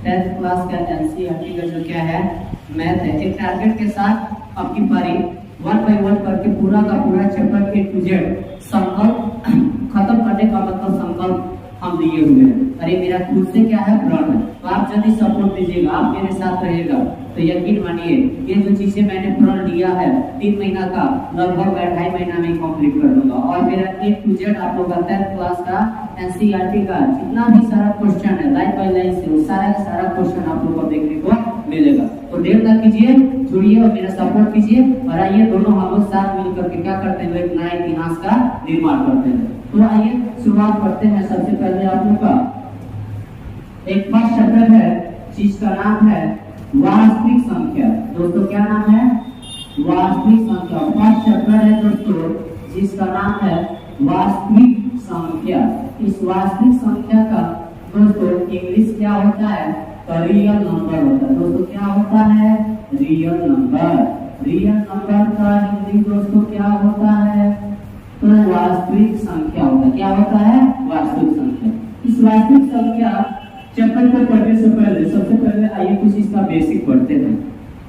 10th class का NCERT का जो क्या है मैथ है, एक टारगेट के साथ आपकी पारी 1 बाय 1 करके पूरा का पूरा चैप्टर A to Z संकल्प खत्म करने का मतलब संकल्प हम दिए हुए हैं। अरे मेरा खुद से क्या है प्रण है, तो आप यदि सपोर्ट दीजिएगा, आप मेरे साथ रहेगा तो यकीन मानिए ये जो चीजें मैंने प्रण लिया है 3 महीना का लगभग 2.5 महीना में कंप्लीट कर दूंगा। और मेरा A to Z आप लोग का 10th क्लास का एनसीईआरटी का जितना भी सारा क्वेश्चन है लाइन बाय लाइन से वो सारा का सारा क्वेश्चन आप लोग को देखने को मिलेगा। तो देर ना कीजिए, जुड़िए और मेरा सपोर्ट कीजिए और आइए दोनों हम लोग साथ मिलकर के क्या करते हैं, एक नया इतिहास का निर्माण करते हैं। तो आइए शुरुआत करते हैं। सबसे पहले आप लोग का एक फर्स्ट चैप्टर है जिसका नाम है वास्तविक संख्या। दोस्तों क्या नाम है? वास्तविक संख्या। फर्स्ट चैप्टर है दोस्तों जिसका नाम है वास्तविक संख्या। इस वास्तविक संख्या का दोस्तों इंग्लिश क्या होता है? रियल नंबर होता है। दोस्तों क्या होता है? Real number. रियल नंबर का हिंदी दोस्तों क्या होता है? तो वास्तविक संख्या होता है। क्या होता है? वास्तविक संख्या। इस वास्तविक संख्या चैप्टर को पढ़ने से पहले सबसे पहले आइए कुछ इसका बेसिक पढ़ते हैं,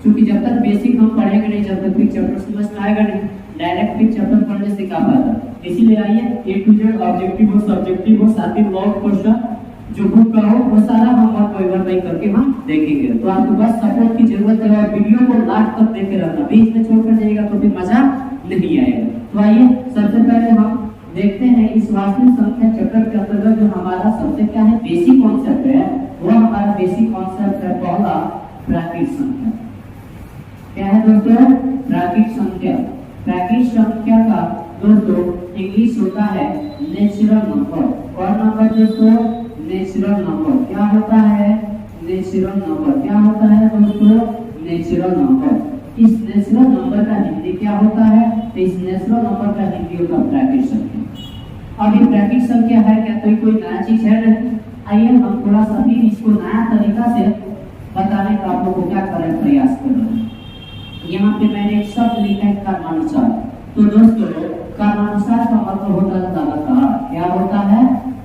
क्योंकि जब तक बेसिक हम पढ़ेंगे नहीं जब तक फिर चैप्टर समझ में आएगा नहीं, डायरेक्ट फिर चैप्टर पढ़ने से क्या फायदा। इसीलिए आइए A to Z ऑब्जेक्टिव और सब्जेक्टिव और साथ ही लॉग क्वेश्चन जो बुक का हो वो सारा हम और बाई करके हम देखेंगे। तो आपको बस सपोर्ट की जरूरत है और वीडियो को लास्ट तक देखे रहना, बीच में छोड़कर जाएगा तो फिर मजा नहीं आएगा। तो आइए सबसे पहले हम देखते हैं इस वास्तविक संख्या चैप्टर के अंतर्गत जो हमारा सबसे क्या है बेसिक कॉन्सेप्ट है, वो हमारा बेसिक कॉन्सेप्ट है पहला प्राकृत संख्या। क्या है दोस्तों? प्राकृत संख्या। प्राकृत संख्या का दोस्तों इंग्लिश होता है नेचुरल नंबर। और नंबर दोस्तों नेचुरल नंबर। क्या होता है? Natural number. क्या होता है दोस्तों? Natural number. इस नेचुरल नंबर का हिंदी क्या होता है? तो इस नेचुरल नंबर का हिंदी होता है प्राकृत संख्या। अब ये प्राकृत संख्या है क्या तो कोई नया चीज है नहीं। आइए हम थोड़ा सा भी इसको नया तरीका से बताने का आप लोग को क्या करें प्रयास कर रहे हैं। यहाँ पे मैंने एक शब्द लिखा है क्रमानुसार। तो दोस्तों क्रमानुसार का मतलब होता है लगातार। क्या होता है?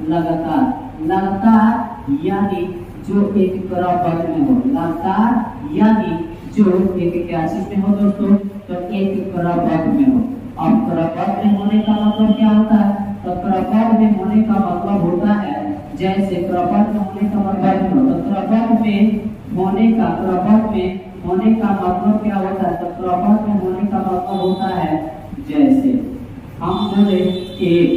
लगातार। लगातार यानी जो एक क्रमबद्ध में हो। लगातार यानी जो एक क्या चीज में हो दोस्तों? तो एक क्रमबद्ध में हो। अब क्रमबद्ध में होने का मतलब क्या होता है? तो क्रमबद्ध में होने का मतलब होता है जैसे क्रमबद्ध में होने का मतलब तो क्रमबद्ध में होने का मतलब क्या होता है? तो क्रमबद्ध में होने का मतलब होता है जैसे हम बोले एक,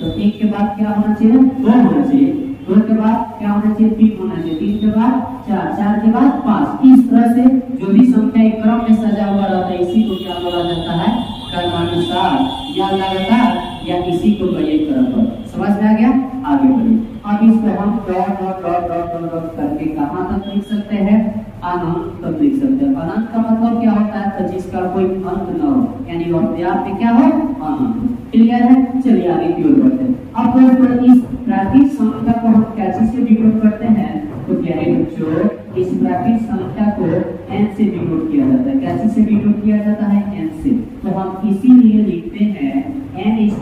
तो एक के बाद क्या होना चाहिए? 2 होना चाहिए। 2 के बाद क्या होना चाहिए? 3 होना चाहिए। 3 के बाद 4, 4 के बाद 5। इस तरह से जो भी संख्या एक क्रम में सजा हुआ रहता है इसी को क्या बोला जाता है? क्रमानुसार या लगातार या इसी को कहिए क्रमबद्ध। समझ में आ गया? आगे बढ़िए। अब इसको हम डॉट करके कहां तक लिख सकते हैं? अनंत तक लिख सकते हैं। अनंत का मतलब क्या होता है? तो जिसका कोई अंत न हो, यानी अव्याप्त में क्या हो? अनंत। क्लियर है? चलिए आगे की ओर बढ़ते हैं। अब दोस्तों इस प्राकृत संख्या को हम क्या चीज से डिनोट करते हैं? तो प्यारे बच्चों इस प्राकृत संख्या को n से डिनोट किया जाता है। क्या चीज से डिनोट किया जाता है? n से। तो हम इसीलिए लिखते हैं n =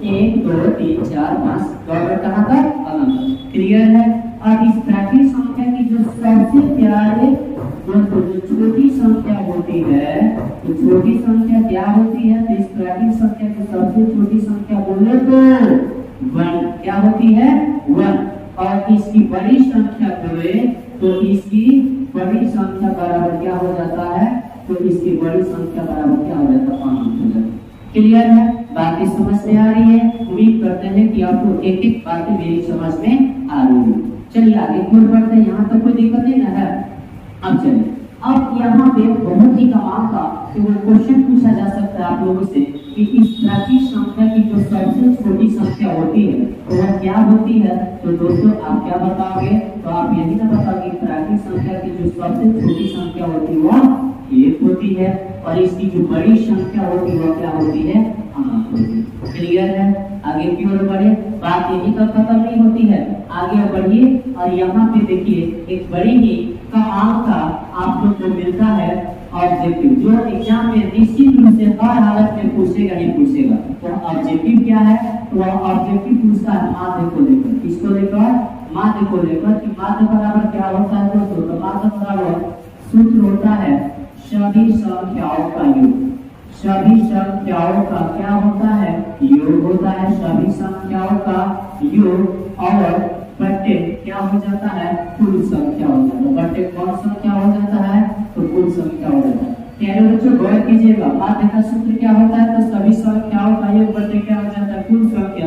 1 2 3 4 5 डॉट कहां तक? अनंत। क्लियर है? अब इस प्राकृत संख्या की जो सबसे प्यारे दोस्तों जो छोटी संख्या होती है, तो छोटी संख्या क्या होती है? तो इस प्राकृत संख्या की सबसे छोटी संख्या बोले तो 1। क्या होती है? 1। और इसकी बड़ी संख्या बोले तो इसकी बड़ी संख्या बराबर क्या हो जाता है? तो इसकी बड़ी संख्या बराबर क्या हो जाता है? अनंत हो जाता है। क्लियर है? बातें समझ में आ रही है? उम्मीद करते हैं कि आपको एक एक बातें मेरी समझ में आ रही है। चलिए आगे खोल पढ़ते हैं। यहाँ तक कोई दिक्कत नहीं है? अब चलिए, अब यहाँ पे बहुत ही कमाल का वो क्वेश्चन पूछा जा सकता है आप लोगों से कि इस प्राकृत संख्या की जो सबसे छोटी संख्या होती है तो वह क्या होती है? तो दोस्तों आप क्या बताओगे? तो आप यही ना बताओगे प्राकृत संख्या की जो सबसे छोटी संख्या होती है वह 1 होती है और इसकी जो बड़ी संख्या होती है वह क्या होती है? अनंत होती है। क्लियर है? आगे की ओर बढ़े। बात यही तक खत्म नहीं होती है, आगे बढ़िए और यहाँ पे देखिए एक बड़ी ही कमाल का आप लोग को मिलता है ऑब्जेक्टिव, जो एग्जाम में निश्चित रूप से हर हालत में पूछेगा ही पूछेगा। तो ऑब्जेक्टिव क्या है? तो ऑब्जेक्टिव पूछता है माध्य को लेकर। किसको लेकर? माध्य को लेकर कि माध्य बराबर क्या होता है दोस्तों, तो माध्य बराबर सूत्र होता है सभी संख्याओं का योग। सभी संख्याओं का क्या होता है, योग होता है, सभी संख्याओं का योग और बट्टे क्या हो जाता है, कुल संख्या हो जाता है। बट्टे कौन संख्या हो जाता है, तो कुल संख्या हो जाता है। यानी बच्चों गौर कीजिएगा, माध्य का सूत्र क्या होता है, तो सभी संख्याओं का योग बट्टे क्या हो जाता है, कुल संख्या।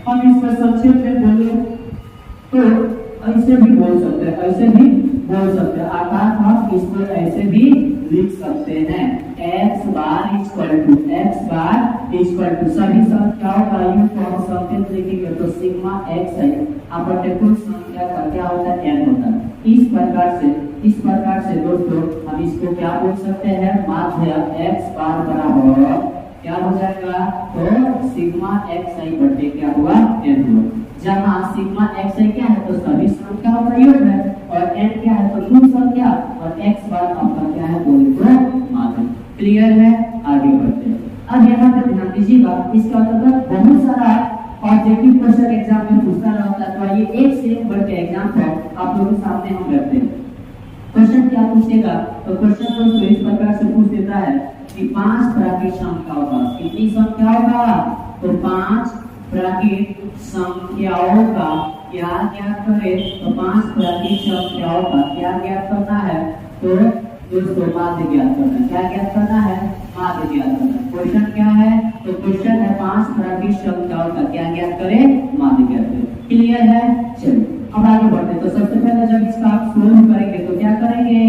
हम इसमें संक्षेप में बोले तो ऐसे भी बोल सकते हैं, ऐसे भी बोल सकते हैं, अर्थात हम इसको ऐसे भी लिख सकते हैं, x बार इक्वल टू सभी संख्याओं का योग को हम संकेत लिखेंगे तो सिग्मा x है, अपने कुल संख्या का क्या होता है, n होता है। इस प्रकार से दोस्तों हम इसको क्या बोल सकते हैं, माध्य x बार बराबर क्या हो जाएगा, तो सिग्मा x आई बटे क्या हुआ, n हुआ। जहाँ सिग्मा x आई क्या है, तो सभी संख्याओं का योग है और n क्या है, तो कुल संख्या, और x बार आपका क्या है, बोले तो माध्य। क्लियर है, आगे बढ़ते हैं। अब यहाँ पर ध्यान दीजिएगा, इसका अंतर्गत बहुत सारा ऑब्जेक्टिव क्वेश्चन एग्जाम में पूछता रहता है, तो ये एक से एक बढ़ के एग्जाम्पल आप लोगों के सामने हम रखते हैं। क्वेश्चन क्या पूछेगा, तो क्वेश्चन दोस्तों इस प्रकार से पूछ देता है कि 5 प्राकृत संख्याओं का, कितनी संख्याओं का, तो 5 प्राकृत संख्याओं का क्या ज्ञात करें, तो 5 प्राकृत संख्याओं का क्या ज्ञात करना है, तो दोस्तों माध्य ज्ञात करना है। क्या ज्ञात करना है, माध्य ज्ञात करना है। क्वेश्चन क्या है, तो क्वेश्चन है 5 प्राकृत संख्याओं का क्या ज्ञात करें, माध्य ज्ञात करें। क्लियर है, चलिए अब आगे बढ़ते हैं। तो सबसे पहले जब इसका आप सोल्व करेंगे तो क्या करेंगे,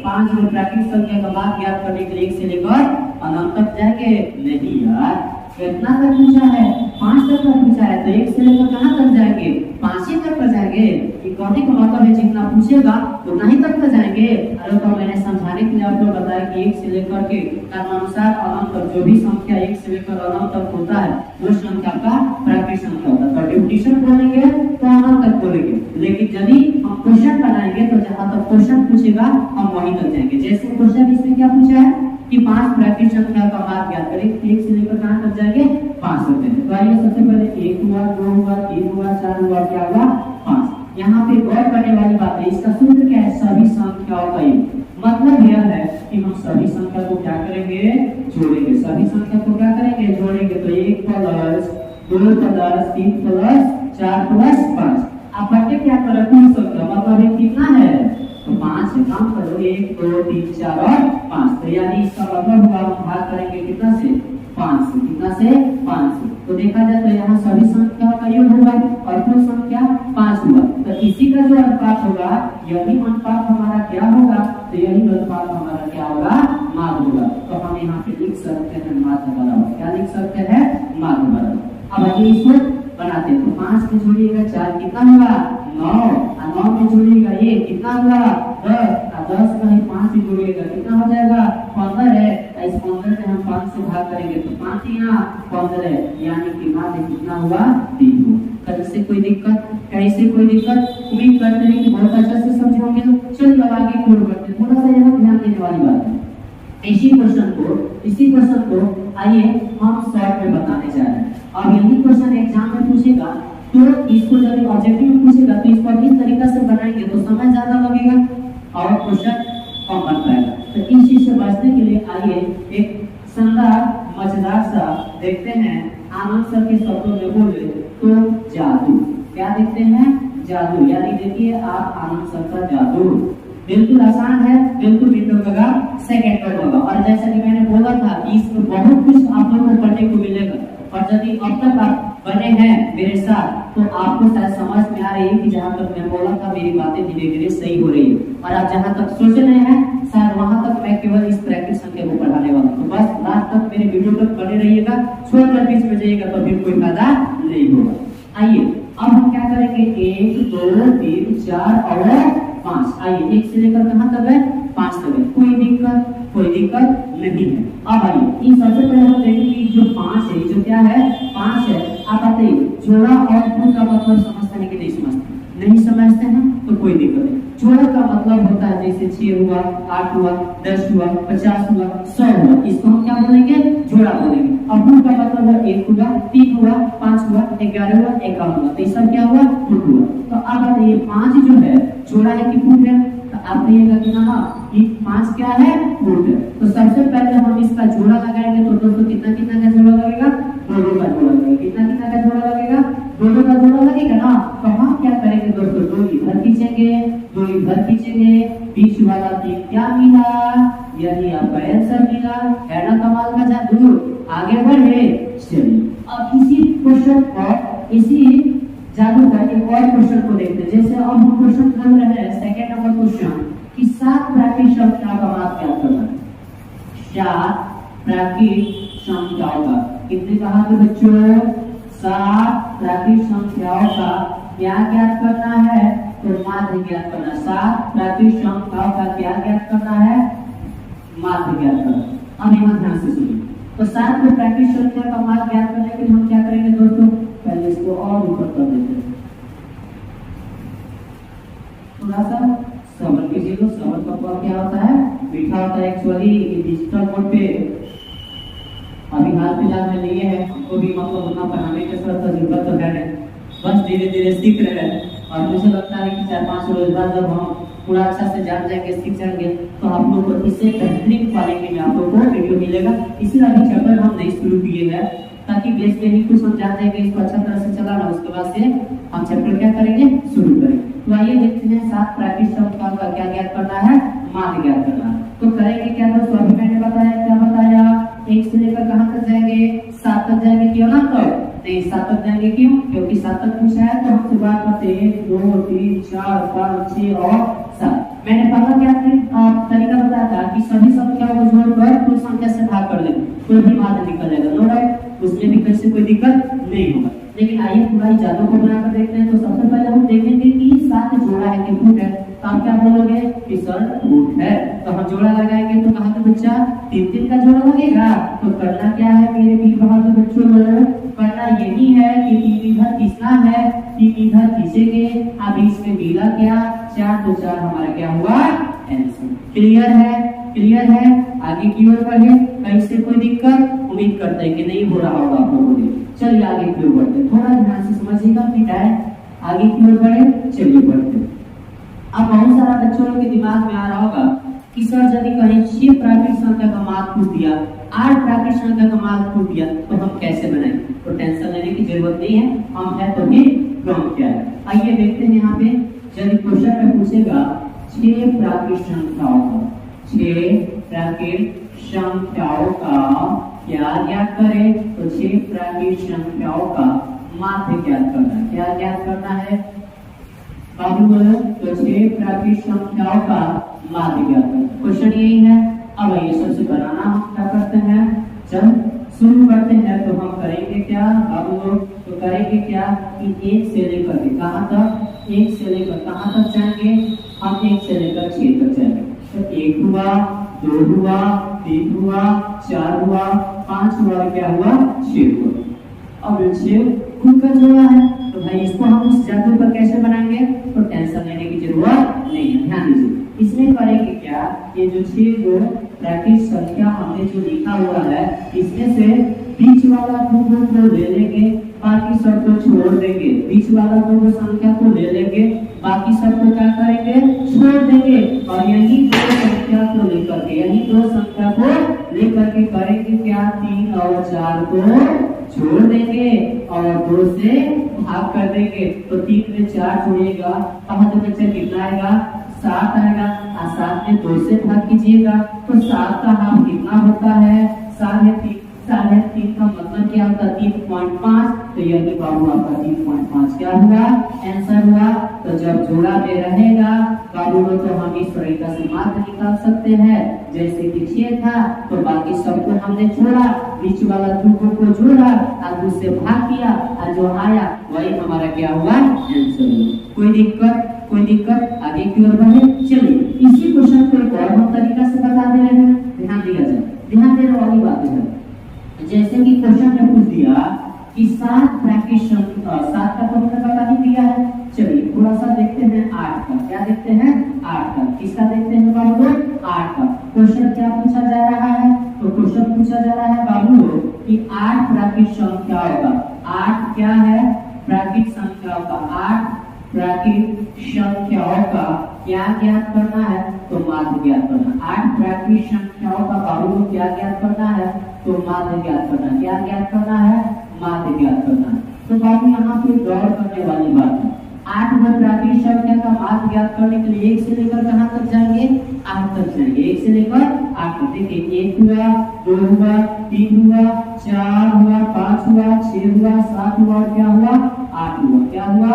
5 प्राकृत संख्या का मान ज्ञात करने के लिए 1 से लेकर अनंत तक जाएंगे। नहीं यार, कितना तक पूछा है, 5 तक पूछा है, तो 1 से लेकर कहां तक जाएंगे, 5 ही तक जाएंगे। ये कहने का मतलब है जितना पूछेगा उतना ही तक जाएंगे। अरे तो मैंने समझाने के लिए आपको बताया कि 1 से लेकर के क्रमानुसार अनंत तक जो भी संख्या 1 से लेकर अनंत तक होता है वो संख्या का प्राकृत संख्या होता है। मल्टीप्लिकेशन बोलेंगे तो अनंत तक बोलेंगे, लेकिन यदि हम क्वेश्चन बनाएंगे तो जहां तक क्वेश्चन पूछेगा हम वहीं तक जाएंगे। जैसे क्वेश्चन इसमें क्या पूछा है कि 5 प्राकृत संख्या का मान ज्ञात करें, 1 से लेकर कहां तक जाएंगे, 5 तक जाएंगे। तो आइए सबसे पहले 1 हुआ, 2 हुआ, 3 हुआ, 4 हुआ, क्या हुआ, 5। यहाँ पे गौर करने वाली बात है, इसका सूत्र क्या है, सभी संख्याओं का योग। मतलब यह है कि हम सभी संख्या को क्या करेंगे, जोड़ेंगे। सभी संख्या को क्या करेंगे, जोड़ेंगे। तो 1 प्लस 2 प्लस 3 प्लस 4 प्लस 5। आप बटे क्या करें, कुल संख्या, मतलब ये कितना है, तो 5 है। काम करो 1 2 3 4 और 5। तो यानी इसका मतलब हुआ हम भाग करेंगे कितना से, 5 से। कितना से, 5 से। तो देखा जाए तो यहाँ सभी संख्याओं का योग होगा और कुल संख्या 5 हुआ। तो इसी का जो अनुपात होगा, यही अनुपात हमारा क्या होगा, तो यही अनुपात हमारा क्या होगा, माध्य होगा। तो हम यहाँ पे लिख सकते हैं माध्य बराबर, क्या लिख सकते हैं, माध्य बराबर। अब आगे इसको बनाते हैं। तो 5 में जोड़िएगा 4 कितना हुआ, 9, और 9 में जोड़िएगा 1 कितना हुआ, 10, और 10 में 5 में जोड़िएगा कितना हो जाएगा, 15 है। इस 15 में हम 5 से भाग करेंगे तो 5 यहाँ 15 है, यानी कि माध्य कितना हुआ, 3 हुआ। कैसे कोई दिक्कत, कैसे कोई दिक्कत, उम्मीद करते हैं कि बहुत अच्छा से समझे होंगे। तो चलिए अब आगे की ओर बढ़ते हैं। थोड़ा सा यहाँ ध्यान देने वाली बात है, इसी क्वेश्चन को आइए हम शॉर्ट में बताने जा रहे हैं। अब यदि क्वेश्चन एग्जाम में पूछेगा तो इसको जब ऑब्जेक्टिव में पूछेगा तो इसको इस तरीका से बनाएंगे तो समय ज्यादा लगेगा और क्वेश्चन कम बन पाएगा। तो इस चीज से बचने के लिए आइए एक शानदार मजेदार सा देखते हैं। आनंद सर के शब्दों में बोले तो जादू, क्या देखते हैं, जादू। यानी देखिए आप आनंद सर का जादू, बिल्कुल आसान है, बिल्कुल मिनट लगा, सेकंड पर होगा। और जैसा कि मैंने बोला था कि इसमें बहुत कुछ आप लोगों को पढ़ने को मिलेगा। और यदि अब तक आप बने हैं मेरे साथ तो आपको शायद समझ में आ रही है कि जहाँ तक मैं बोला था मेरी बातें धीरे धीरे सही हो रही है। और आप जहाँ तक सोच रहे हैं शायद वहां तक मैं केवल इस प्राकृत संख्या को पढ़ाने वाला हूँ। तो बस लास्ट तक मेरे वीडियो तक बने रहिएगा, छोड़कर बीच में जाइएगा तो फिर कोई फायदा नहीं होगा। आइए अब हम क्या करेंगे, 1 2 3 4 और 5। आइए 1 से लेकर कहां तक है, 5 तक है। कोई दिक्कत नहीं है। अब आइए इन सबसे पहले हम देखेंगे जो 5 है, जो क्या है, 5 है। आप बताइए जोड़ा और गुण का मतलब समझते हैं कि नहीं समझते, नहीं समझते हैं तो कोई दिक्कत नहीं। जोड़ा का मतलब होता है जैसे 6 हुआ, 8 हुआ, 10 हुआ, 50 हुआ, 100 हुआ, इसको हम क्या बोलेंगे? जोड़ा बोलेंगे। अब फुट का मतलब है 1 हुआ, 3 हुआ, 5 हुआ, 11 हुआ, 51 हुआ, तो ये सब क्या हुआ? फुट हुआ। तो अब ये 5 जो है जोड़ा है कि फुट है? तो आपने ये लगना ना कि 5 क्या है? फुट है। तो सबसे पहले हम इसका जोड़ा लगाएंगे, तो दोस्तों कितना कितना का जोड़ा लगेगा? 2 का जोड़ा लगेगा। कितना कितना का जोड़ा लगेगा? 2 का जोड़ा लगेगा ना। तो हम क्या करेंगे दोस्तों? 2 इधर खींचेंगे, 2 इधर खींचेंगे, बीच वाला 3 क्या मिला? यही आपका आंसर मिला। है ना कमाल का जादू? आगे बढ़े चलिए। अब इसी क्वेश्चन को, इसी जादू का एक और क्वेश्चन को देखते हैं। जैसे अब हम क्वेश्चन कर रहे हैं सेकंड नंबर क्वेश्चन कि 7 प्राकृतिक संख्या का मान क्या करना है? 7 प्राकृतिक संख्याओं का कितने कहा थे बच्चों? 7 प्राकृतिक संख्याओं का क्या ज्ञात करना है? तो माध्य ज्ञात करना। 7 प्राकृतिक संख्याओं का क्या ज्ञात करना है? माध्य ज्ञात करना। अब यहाँ ध्यान से सुनिए। तो 7 को प्राकृतिक संख्या का माध्य ज्ञात करने के लिए हम क्या करेंगे दोस्तों? पहले इसको और ऊपर कर देते हैं, थोड़ा सा सबर कीजिए। तो सबर का फल क्या होता है? मीठा होता है। एक्चुअली डिजिटल मोड पे अभी हाल फिलहाल में नहीं है, हमको भी मतलब उतना पढ़ाने की जरूरत तो है नहीं, बस धीरे धीरे सीख रहे हैं। और मुझे लगता है कि 4-5 रोज बाद जब हम पूरा अच्छा से जान जाएंगे, सीख जाएंगे, तो आप लोग को इससे बेहतरीन क्वालिटी में आप लोग को वीडियो मिलेगा। इसीलिए अभी चैप्टर हम नहीं शुरू किए हैं, ताकि बेस पे ही कुछ हम जान जाएंगे, इसको अच्छा तरह से चलाना, उसके बाद से हम चैप्टर क्या करेंगे? शुरू करेंगे। तो आइए देखते हैं 7 प्राकृतिक संख्याओं का क्या ज्ञात करना है? माध्य ज्ञात करना है। तो करेंगे क्या दोस्तों? अभी मैंने बताया, क्या बताया? 1 से लेकर कहां तक जाएंगे? 7 तक जाएंगे। क्यों ना? तो नहीं, 7 तक जाएंगे। क्यों? क्योंकि 7 तक पूछा है, तो हम शुरुआत करते हैं 1 2 3 4 5 6 और 7। मैंने पहला क्या तरीका बताया था कि सभी संख्याओं को जोड़कर कुल संख्या से भाग कर देंगे, कोई भी माध्य निकल जाएगा। No right? उसमें भी कैसे कोई दिक्कत नहीं होगा। लेकिन आइए पूरा ही जादू को बनाकर देखते हैं। तो सबसे पहले हम देखेंगे कि 7 जोड़ा है कि फुट है। तो आप क्या बोलोगे कि सर फुट है। तो हम जोड़ा लगाएंगे, तो कहा था बच्चा 3-3 का जोड़ा लगेगा। तो करना क्या है मेरे भी बहादुर बच्चों? करना यही है कि 3 इधर खींचना है, 3 इधर खींचेंगे। अब इसमें मिला क्या? 4, तो 4 हमारा क्या हुआ? आंसर। क्लियर है? क्लियर है? आगे की ओर बढ़े। कहीं से कोई दिक्कत? उम्मीद करते हैं कि नहीं हो रहा होगा आप लोगों को। चलिए आगे की ओर बढ़ते हैं, थोड़ा ध्यान से समझिएगा। फिर आगे की ओर बढ़े। चलिए बढ़ते हैं। अब बहुत सारा बच्चों के दिमाग में आ रहा होगा कि सर यदि कहीं 6 प्राकृतिक संख्या का मान पूछ दिया, 8 प्राकृतिक संख्या का मान पूछ दिया, तो हम कैसे बनाएंगे? तो टेंशन लेने की जरूरत नहीं है, हम है तो भी गम क्या है। आइए देखते हैं यहाँ पे, यदि क्वेश्चन में पूछेगा 6 प्राकृतिक संख्याओं का, 6 प्राकृतिक संख्याओं का क्या ज्ञात करें? तो 6 प्राकृतिक संख्याओं का माध्य ज्ञात करना है। क्या ज्ञात करना है बाबू बोलो? तो 6 प्राकृतिक संख्याओं का माध्य ज्ञात करना। क्वेश्चन यही है। अब आइए सबसे बनाना हम क्या करते हैं? चल शुरू करते हैं। तो हम करेंगे क्या बाबू लोग? तो करेंगे क्या कि 1 से लेकर के कहां तक? 1 से लेकर कहां तक जाएंगे? हम 1 से लेकर 6 तक जाएंगे। तो 1 हुआ, 2 हुआ, 3 हुआ, 4 हुआ, 5 हुआ, क्या हुआ? 6 हुआ। अब 6 खुद का जोड़ा है, तो भाई इसको हम इस जादू पर कैसे बनाएंगे? तो टेंशन लेने की जरूरत नहीं है। ध्यान दीजिए, इसमें करेंगे क्या? ये जो 6 जो प्राकृतिक संख्या हमने जो लिखा हुआ है, इसमें से बीच वाला 2 को ले लेंगे, बाकी सब को छोड़ देंगे। बीच वाला 2 संख्या को ले लेंगे, बाकी सब को क्या करेंगे? छोड़ देंगे। और यही 2 संख्या को लेकर के, यही 2 संख्या को लेकर के करेंगे क्या? 3 और 4 को छोड़ देंगे और 2 से भाग कर देंगे। तो 3 में 4 जोड़ेगा, कहाँ तो बच्चा कितना आएगा? 7 आएगा। 7 में 2 से भाग कीजिएगा, तो 7 का हाफ कितना होता है? 3.5। 3.5 का मतलब क्या होता है? 3.5। तो यही बाबू आपका 3.5 क्या हुआ? आंसर हुआ। तो जब जोड़ा में रहेगा बाबू तो हम इस तरीका से माध्य निकाल सकते हैं। जैसे कि 6 था, तो बाकी सबको हमने छोड़ा, बीच वाला 2 को जोड़ा और उससे भाग किया, और जो आया वही हमारा क्या हुआ? आंसर हुआ। कोई दिक्कत? कोई दिक्कत? आगे की ओर बढ़े। चलिए इसी क्वेश्चन को एक और हम तरीका से बता दे रहे हैं, ध्यान दिया जाए। ध्यान देने वाली बात है, जैसे कि क्वेश्चन में पूछ दिया कि 7 प्राकृतिक संख्या, 7 का तो पता नहीं दिया है। चलिए थोड़ा सा देखते हैं 8 का। क्या देखते हैं? किसका देखते हैं बाबू लोग? 8 का। क्वेश्चन क्या पूछा जा रहा है? तो क्वेश्चन पूछा जा रहा है बाबू लोग कि 8 प्राकृत संख्याओं का 8 क्या है? प्राकृत संख्याओं का 8 प्राकृत संख्याओं का क्या ज्ञात करना है? तो माध्य ज्ञात करना। 8 प्राकृत संख्याओं का बाबू लोग क्या ज्ञात करना है? तो माध्य ज्ञात करना। क्या ज्ञात करना है? माध्य ज्ञात करना। तो बाबू यहाँ पे गौर करने वाली बात है, 8 प्राकृत संख्या का माध्य ज्ञात करने के लिए 1 से लेकर कहां तक जाएंगे? 8 तक जाएंगे। 1 से लेकर 8 तक। देखिए 1 हुआ, 2 हुआ, 3 हुआ, 4 हुआ, 5 हुआ, 6 हुआ, 7 हुआ, क्या हुआ? 8 हुआ। क्या हुआ?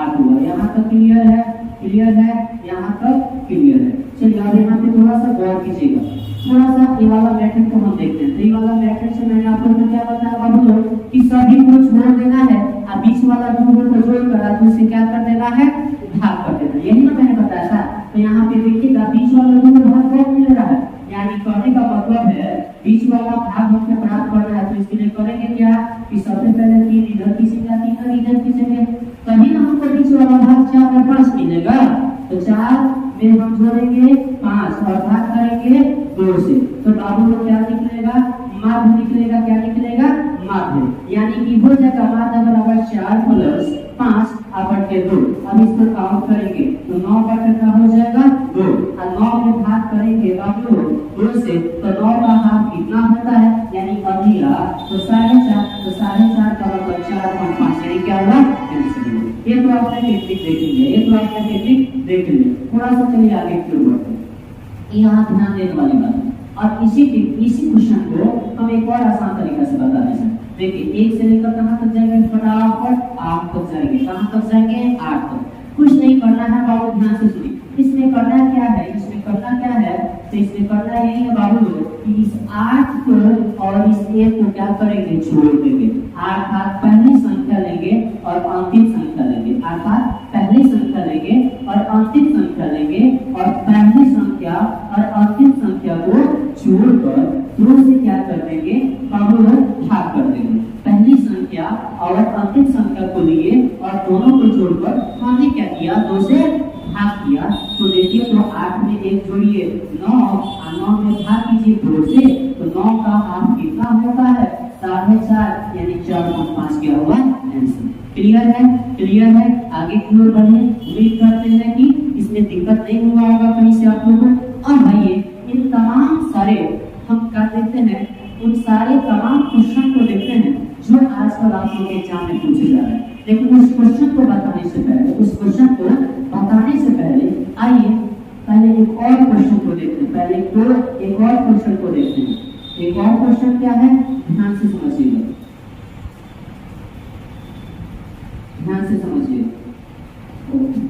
8 हुआ। यहाँ तक क्लियर है? क्लियर है? यहाँ तक क्लियर है। चलिए अब यहाँ पे थोड़ा सा गौर कीजिएगा। थोड़ा सा ये वाला मैट्रिक्स को हम देखते हैं। तो ये वाला मैट्रिक्स से मैंने आप लोगों को क्या बताया बाबू लोग कि सभी को छोड़ देना है और बीच वाला दो को जोड़कर आप उसे क्या कर देना है? भाग कर देना। यही ना मैंने बताया था। तो यहाँ पे देखिएगा बीच वाला दो को भाग कौन मिल रहा है? यानी कहने का मतलब है बीच वाला भाग हमको प्राप्त करना है। तो इसके लिए करेंगे क्या कि सबसे पहले 3 इधर खींचेंगे, 3 इधर खींचेंगे, तभी ना हमको बीच वाला भाग 4 और 5 मिलेगा। तो 4 में हम जोड़ेंगे 5 और भाग करेंगे 2 से। तो बाबू लोग क्या निकलेगा? माध्य निकलेगा। क्या निकलेगा? माध्य। यानी कि हो जाएगा माध्य बराबर 4 प्लस 5 बटे 2। अब इसको काउंट करेंगे तो 9 बटे का हो जाएगा 2 और 9 में भाग करेंगे बाबू लोग 2 से। तो 9 का हाफ कितना होता है? यानी अगला तो 4.5। तो 4.5 बराबर 4.5 यानी क्या हुआ? ये तो आपने टेक्निक देख लिया। ये तो आपने टेक्निक देख लिया। थोड़ा सा चलिए आगे की ओर बढ़ते हैं। यहाँ ध्यान देने वाली बात है और इसी क्वेश्चन को हम एक और आसान तरीका से बता दें। देखिए 1 से लेकर कहां तक जाएंगे? फटाफट 8 तक जाएंगे। कहां तक जाएंगे? 8 तक। कुछ नहीं करना है बाबू, ध्यान से सुनिए। इसमें करना क्या है? इसमें करना क्या है? तो इसमें करना यही है बाबू कि इस 8 को और इस 1 को क्या करेंगे? जोड़ देंगे। अर्थात पहली संख्या लेंगे और अंतिम संख्या लेंगे। अर्थात पहली संख्या लेंगे और अंतिम संख्या लेंगे और पहली संख्या और अंतिम संख्या को जोड़कर 2 से क्या कर देंगे बाबू लोग? भाग कर देंगे। पहली संख्या और अंतिम संख्या को लिए और दोनों को जोड़कर हमने क्या किया? 2 से भाग किया। तो देखिए तो 8 में 1 जोड़िए 9 और 9 में भाग कीजिए 2 से। तो 9 का हाफ कितना होता है? 4.5 यानी 4.5 क्या हुआ? आंसर। क्लियर है? क्लियर है? आगे की ओर बढ़े। उम्मीद करते हैं कि इसमें दिक्कत नहीं हुआ होगा कहीं से आप लोगों को। अब भाई इन तमाम सारे हम क्या देखते हैं? उन सारे तमाम क्वेश्चन को देखते हैं जो आजकल आप लोग के एग्जाम में पूछे जा रहे हैं। लेकिन उस क्वेश्चन को बताने से पहले आइए पहले एक और क्वेश्चन को देखते हैं। पहले एक और क्वेश्चन को देखते हैं। एक और क्वेश्चन क्या है? ध्यान से समझिएगा। ध्यान से समझिए।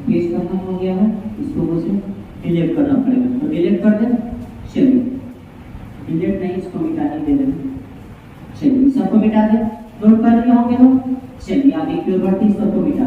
पेज खत्म हो गया है, इसको मुझे डिलीट करना पड़ेगा। तो डिलीट कर दें। चलिए डिलीट नहीं, इसको मिटाने दे दें। चलिए सबको मिटा दें। नोट कर लिए होंगे लोग। चलिए आगे की ओर बढ़ते हैं, सबको मिटा